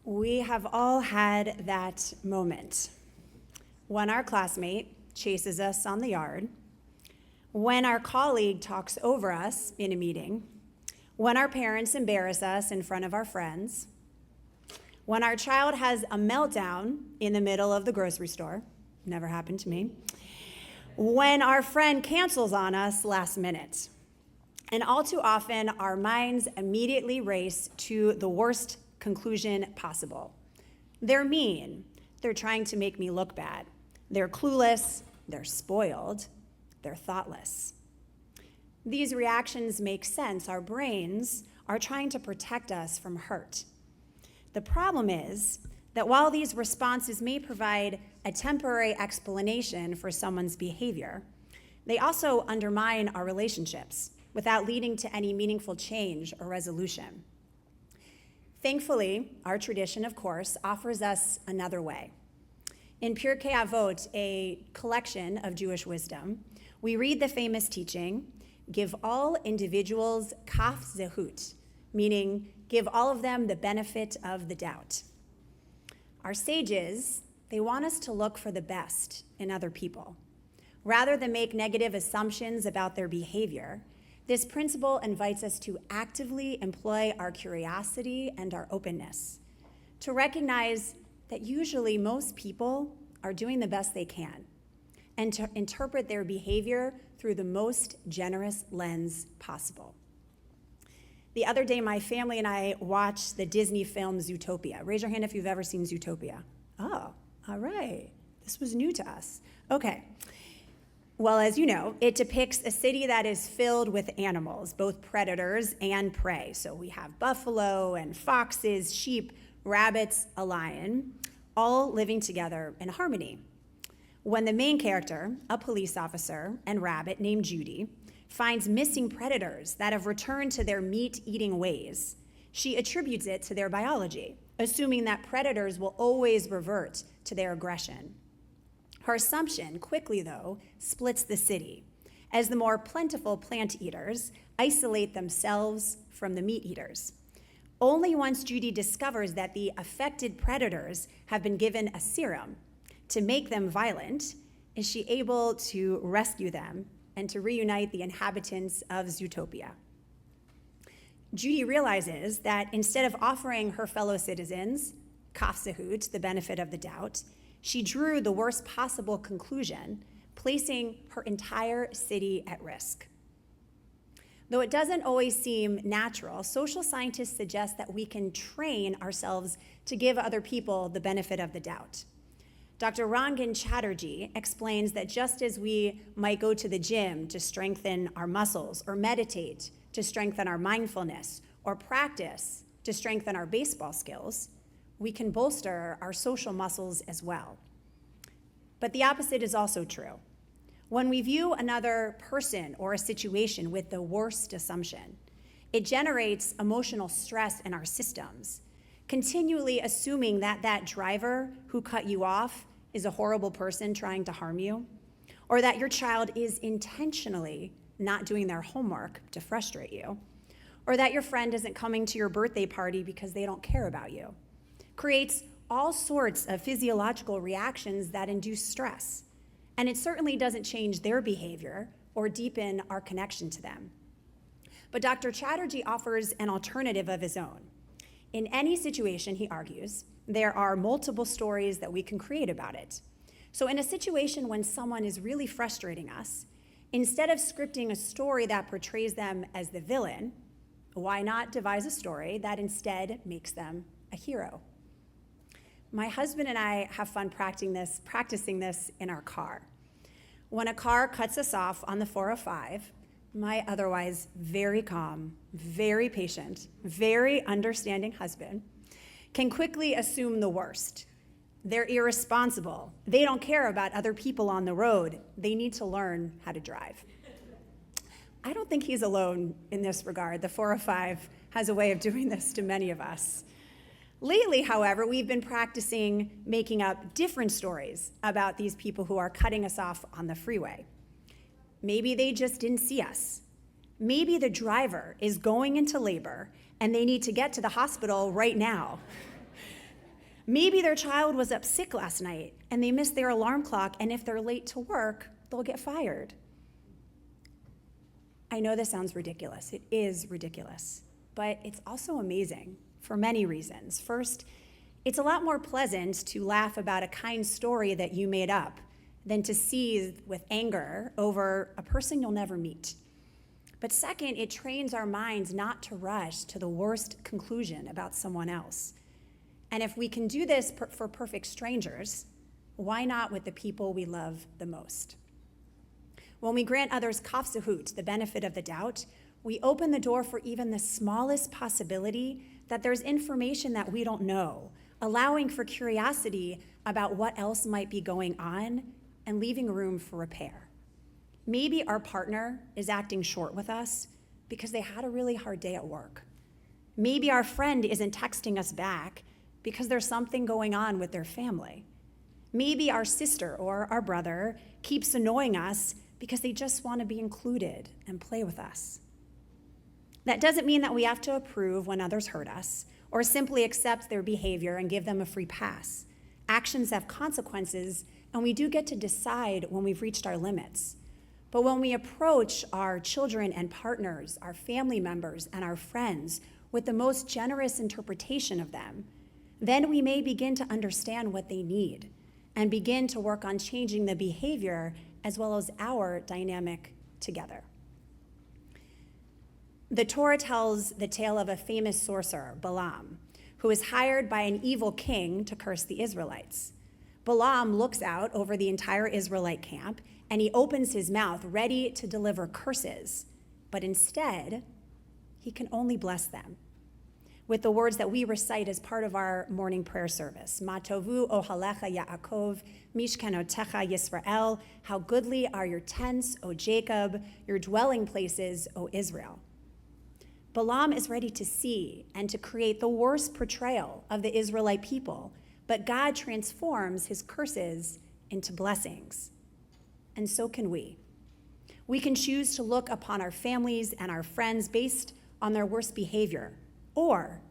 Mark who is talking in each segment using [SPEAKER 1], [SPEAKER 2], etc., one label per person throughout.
[SPEAKER 1] We have all had that moment when our classmate chases us on the yard, when our colleague talks over us in a meeting, when our parents embarrass us in front of our friends, when our child has a meltdown in the middle of the grocery store, never happened to me, when our friend cancels on us last minute. And all too often, our minds immediately race to the worst conclusion possible. They're mean. They're trying to make me look bad. They're clueless. They're spoiled. They're thoughtless. These reactions make sense. Our brains are trying to protect us from hurt. The problem is that while these responses may provide a temporary explanation for someone's behavior, they also undermine our relationships without leading to any meaningful change or resolution. Thankfully, our tradition, of course, offers us another way. In Pirkei Avot, a collection of Jewish wisdom, we read the famous teaching, give all individuals kaf zehut, meaning give all of them the benefit of the doubt. Our sages, they want us to look for the best in other people. Rather than make negative assumptions about their behavior, this principle invites us to actively employ our curiosity and our openness, to recognize that usually most people are doing the best they can, and to interpret their behavior through the most generous lens possible. The other day, my family and I watched the Disney film Zootopia. Raise your hand if you've ever seen Zootopia. Oh, all right. This was new to us. Okay. Well, as you know, it depicts a city that is filled with animals, both predators and prey. So we have buffalo and foxes, sheep, rabbits, a lion, all living together in harmony. When the main character, a police officer and rabbit named Judy, finds missing predators that have returned to their meat-eating ways, she attributes it to their biology, assuming that predators will always revert to their aggression. Her assumption quickly, though, splits the city, as the more plentiful plant eaters isolate themselves from the meat eaters. Only once Judy discovers that the affected predators have been given a serum to make them violent is she able to rescue them and to reunite the inhabitants of Zootopia. Judy realizes that instead of offering her fellow citizens, kaf zehut, the benefit of the doubt, she drew the worst possible conclusion, placing her entire city at risk. Though it doesn't always seem natural, social scientists suggest that we can train ourselves to give other people the benefit of the doubt. Dr. Rangan Chatterjee explains that just as we might go to the gym to strengthen our muscles, or meditate to strengthen our mindfulness, or practice to strengthen our baseball skills, we can bolster our social muscles as well. But the opposite is also true. When we view another person or a situation with the worst assumption, it generates emotional stress in our systems, continually assuming that that driver who cut you off is a horrible person trying to harm you, or that your child is intentionally not doing their homework to frustrate you, or that your friend isn't coming to your birthday party because they don't care about you. Creates all sorts of physiological reactions that induce stress. And it certainly doesn't change their behavior or deepen our connection to them. But Dr. Chatterjee offers an alternative of his own. In any situation, he argues, there are multiple stories that we can create about it. So in a situation when someone is really frustrating us, instead of scripting a story that portrays them as the villain, why not devise a story that instead makes them a hero? My husband and I have fun practicing this in our car. When a car cuts us off on the 405, my otherwise very calm, very patient, very understanding husband can quickly assume the worst. They're irresponsible. They don't care about other people on the road. They need to learn how to drive. I don't think he's alone in this regard. The 405 has a way of doing this to many of us. Lately, however, we've been practicing making up different stories about these people who are cutting us off on the freeway. Maybe they just didn't see us. Maybe the driver is going into labor and they need to get to the hospital right now. Maybe their child was up sick last night and they missed their alarm clock, and if they're late to work, they'll get fired. I know this sounds ridiculous. It is ridiculous, but it's also amazing for many reasons. First, it's a lot more pleasant to laugh about a kind story that you made up than to seethe with anger over a person you'll never meet. But second, it trains our minds not to rush to the worst conclusion about someone else. And if we can do this for perfect strangers, why not with the people we love the most? When we grant others kafzahut, the benefit of the doubt, we open the door for even the smallest possibility that there's information that we don't know, allowing for curiosity about what else might be going on and leaving room for repair. Maybe our partner is acting short with us because they had a really hard day at work. Maybe our friend isn't texting us back because there's something going on with their family. Maybe our sister or our brother keeps annoying us because they just want to be included and play with us. That doesn't mean that we have to approve when others hurt us or simply accept their behavior and give them a free pass. Actions have consequences, and we do get to decide when we've reached our limits. But when we approach our children and partners, our family members, and our friends with the most generous interpretation of them, then we may begin to understand what they need and begin to work on changing the behavior as well as our dynamic together. The Torah tells the tale of a famous sorcerer, Balaam, who is hired by an evil king to curse the Israelites. Balaam looks out over the entire Israelite camp, and he opens his mouth ready to deliver curses, but instead, he can only bless them with the words that we recite as part of our morning prayer service. Ma tovu ohalecha Yaakov, mishkanotecha Yisrael. How goodly are your tents, O Jacob, your dwelling places, O Israel. Balaam is ready to see and to create the worst portrayal of the Israelite people, but God transforms his curses into blessings. And so can we. We can choose to look upon our families and our friends based on their worst behavior, or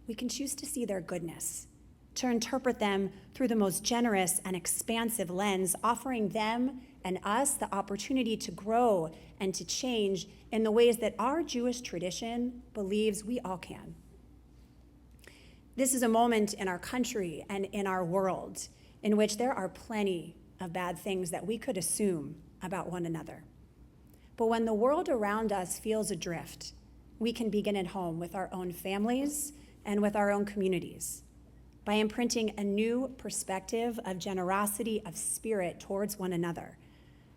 [SPEAKER 1] we can choose to see their goodness, to interpret them through the most generous and expansive lens, offering them and us the opportunity to grow and to change in the ways that our Jewish tradition believes we all can. This is a moment in our country and in our world in which there are plenty of bad things that we could assume about one another. But when the world around us feels adrift, we can begin at home with our own families and with our own communities by imprinting a new perspective of generosity of spirit towards one another,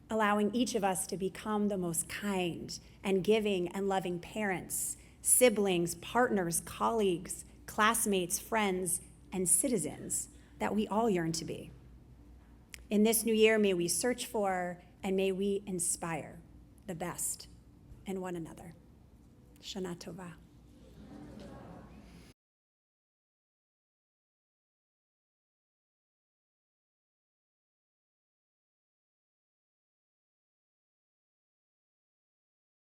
[SPEAKER 1] allowing each of us to become the most kind and giving and loving parents, siblings, partners, colleagues, classmates, friends, and citizens that we all yearn to be. In this new year, may we search for and may we inspire the best in one another. Shana Tova.